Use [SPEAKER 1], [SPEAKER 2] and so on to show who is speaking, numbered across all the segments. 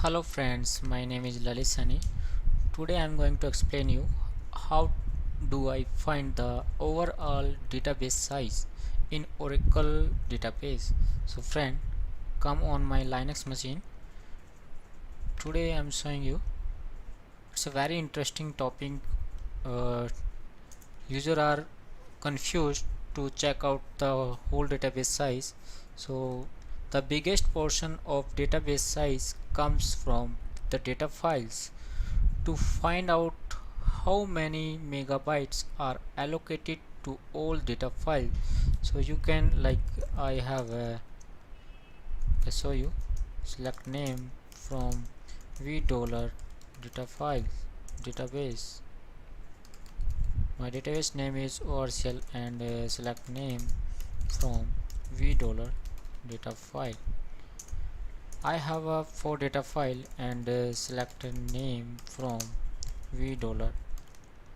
[SPEAKER 1] Hello friends, my name is Lalit Sani. Today I am going to explain you how do I find the overall database size in Oracle database. So friend, come on my Linux machine. Today I am showing you. It's a very interesting topic. Uh, User are confused to check out the whole database size. So the biggest portion of database size comes from the data files. To find out how many megabytes are allocated to all data files, so you can I have a I show you. Select name from v dollar data files database. My database name is ORCL and select name from v dollar data file. I have a 4 data file and select a name from v dollar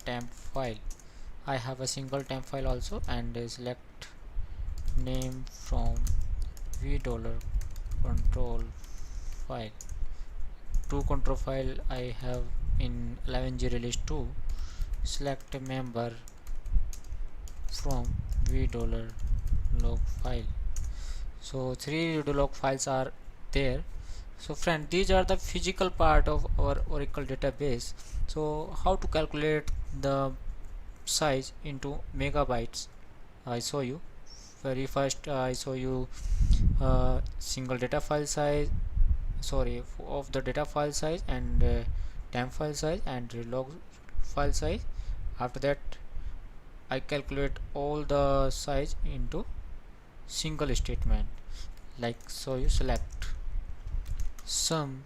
[SPEAKER 1] temp file. I have a single temp file also and select name from v dollar control file. Two control file I have in 11g release 2. Select a member from v dollar log file. So 3 log files are there. So friend, these are the physical part of our Oracle database. So how to calculate the size into megabytes? I show you. Very first I show you single data file size, sorry, of the data file size and temp file size and log file size. After that I calculate all the size into single statement. So you select sum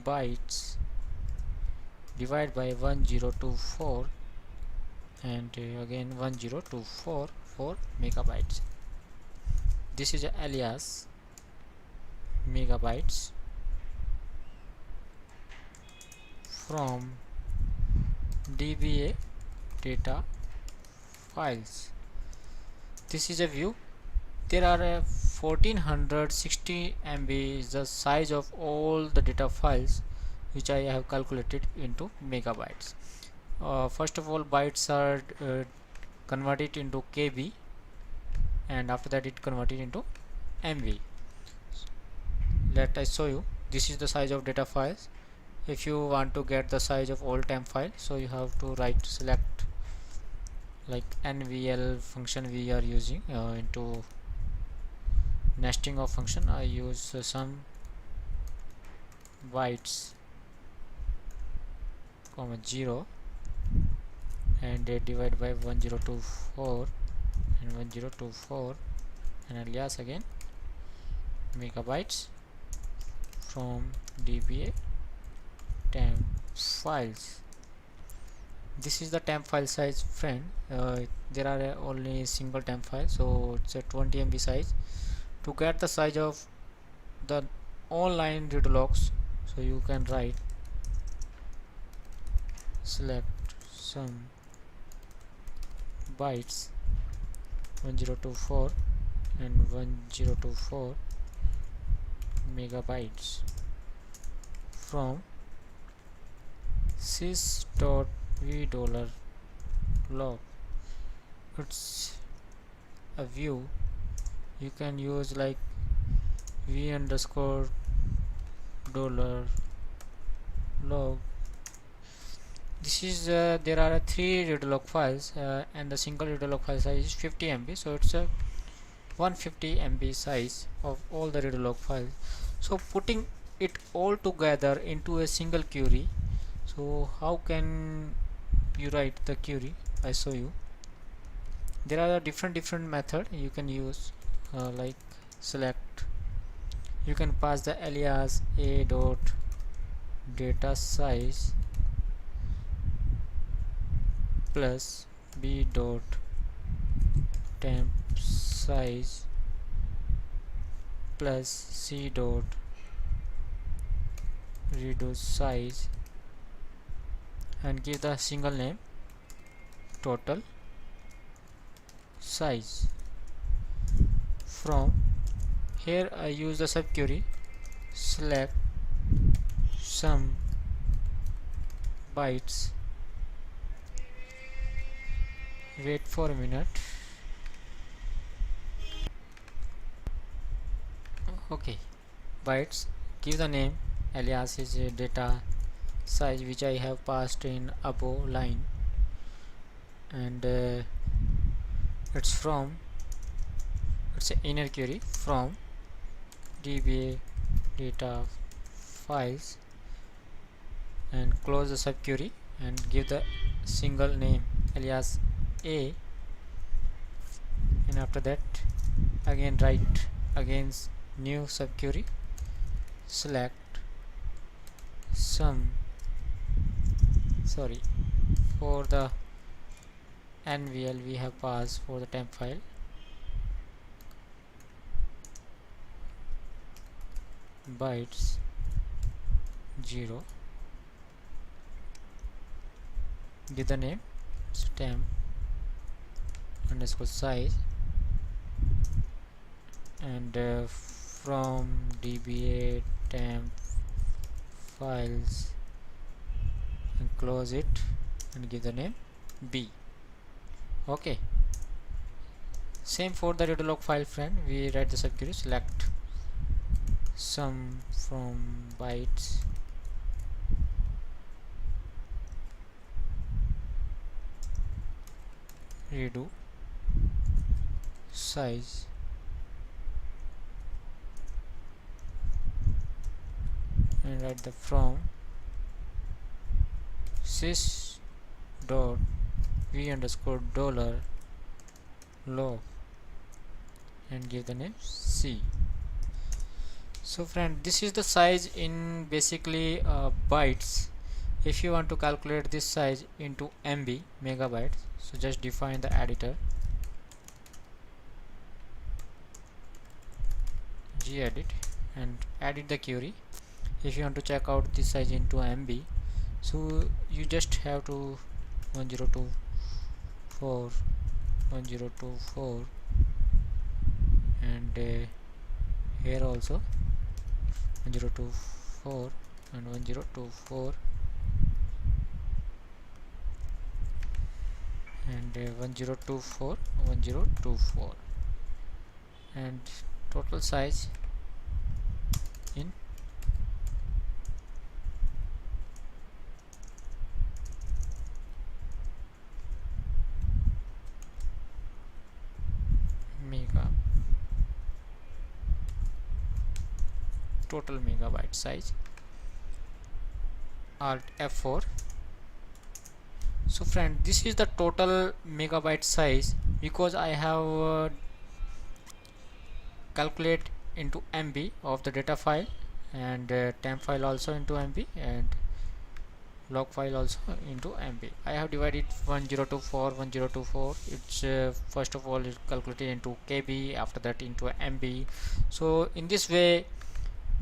[SPEAKER 1] bytes divide by 1024 and again 1024 for megabytes. This is a alias megabytes from DBA data files. This is a view. There are 1460 MB is the size of all the data files which I have calculated into megabytes. First of all, bytes are converted into KB and after that it converted into MB. Let I show you. This is the size of data files. If you want to get the size of all temp file, so you have to select like NVL function we are using into nesting of function. I use some bytes comma 0 and divide by 1024 and 1024 and alias again megabytes from DBA temp files. This is the temp file size, friend. There are only single temp file, so it's a 20 MB size. To get the size of the online read logs, so you can write select some bytes 1024 and 1024 megabytes from sys.v dollar log. It's a view. You can use like v underscore dollar log. This is there are 3 read log files and the single read log file size is 50 MB, so it's a 150 MB size of all the read log files. So putting it all together into a single query, so how can you write the query? I show you. There are different method you can use, like select, you can pass the alias a dot data size plus b dot temp size plus c dot reduce size and give the single name total size. From here I use the subquery select some bytes, wait for a minute. Okay, bytes, give the name, alias is a data size which I have passed in above line, and it's an inner query from dba data files, and close the subquery and give the single name alias a, and after that again write against new subquery, select some, sorry, for the nvl we have passed for the temp file, bytes 0, give the name temp underscore size, and from dba temp files, and close it and give the name b. Okay, same for the readlog file friend, we write the subquery, select sum from bytes redo size, and write the from sys dot v underscore dollar log, and give the name c. So friend, this is the size in basically bytes. If you want to calculate this size into MB, megabytes, so just define the editor gedit and edit the query. If you want to check out this size into MB, so you just have to 1024 1024, and here also 1024 and 1024, and 1024 1024, and total size in mega, total megabyte size, alt F4. So friend, this is the total megabyte size because I have calculate into MB of the data file, and temp file also into MB, and log file also into MB. I have divided 1024 1024. It's first of all it calculated into KB, after that into MB. So in this way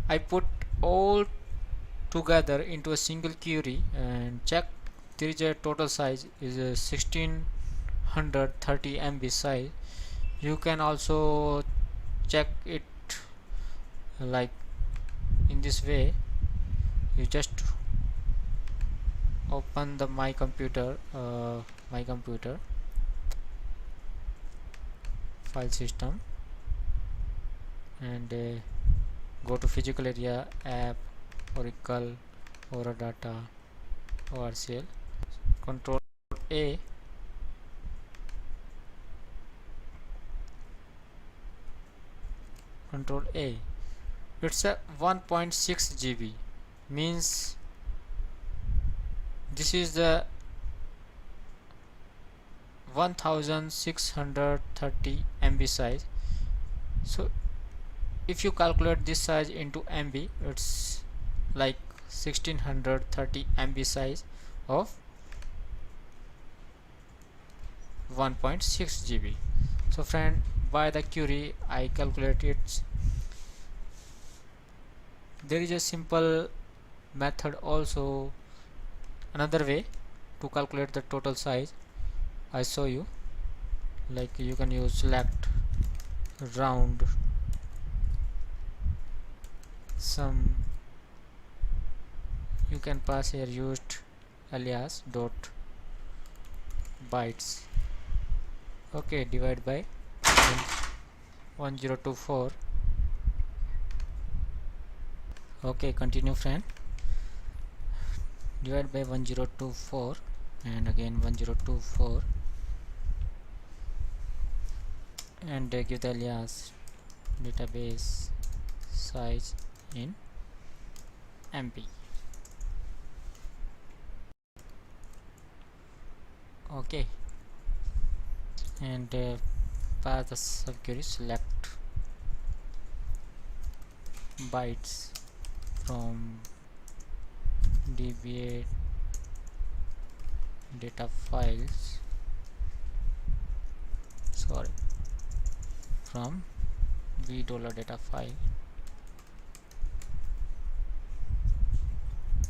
[SPEAKER 1] I put all together into a single query and check there is a total size is a 1630 MB size. You can also check it like in this way. You just open the my computer file system, and go to physical area, app, Oracle, Aura Data, ORCL, control A, it's a 1.6 GB, means this is the 1630 MB size. So if you calculate this size into MB, it's like 1630 MB size of 1.6 GB. So friend, by the query I calculate it. There is a simple method also, another way to calculate the total size. I show you, like you can use select round some you can pass here used alias dot bytes. Okay, divide by 1024. Okay, continue friend. Divide by 1024 and again 1024 and give the alias database size in MB. Okay, and pass the subquery select bytes from DBA data files, sorry, from $$ data file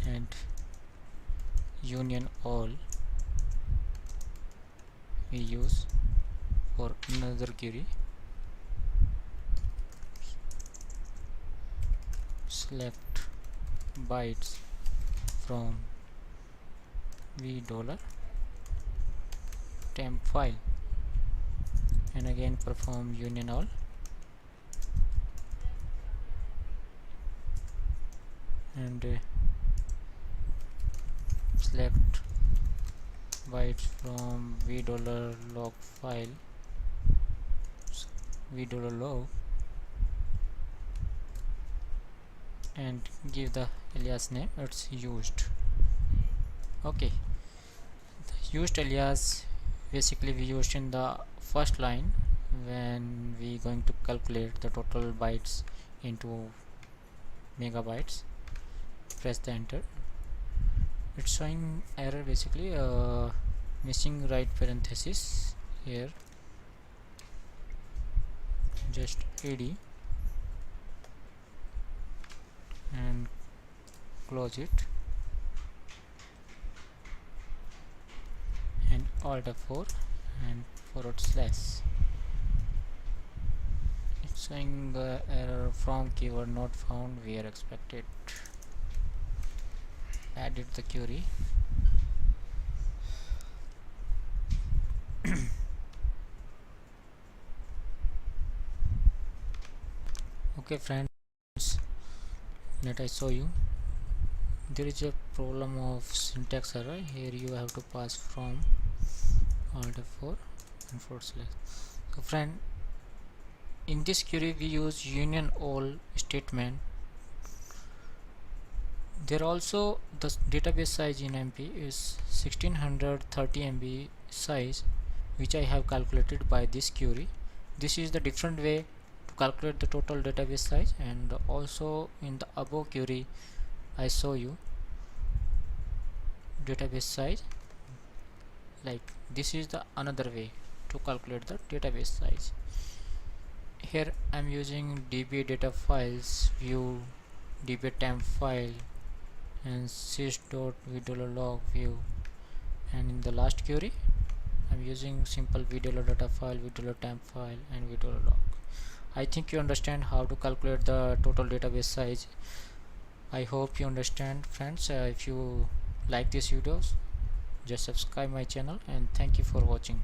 [SPEAKER 1] and union all we use for another query. Select bytes from $temp file and again perform union all and select bytes from $log file, $log, and give the alias name it's used. Okay, the used alias basically we used in the first line when we going to calculate the total bytes into megabytes. Press the enter. It's showing error basically, missing right parenthesis here, just AD and close it and Alt F4 and /. It's showing error from keyword not found where expected. Added the query. Okay friends, let I show you. There is a problem of syntax error here. You have to pass from Alt F4 and /. So friend, in this query we use union all statement. There also the database size in MP is 1630 MB size, which I have calculated by this query. This is the different way to calculate the total database size, and also in the above query I show you database size. Like this is the another way to calculate the database size. Here I am using DB data files view, DB temp file and sys.vdollar view, and in the last query I'm using simple vdollar data file, vdollar temp file and vdollar log. I think you understand how to calculate the total database size. I hope you understand friends. If you like these videos, just subscribe my channel and thank you for watching.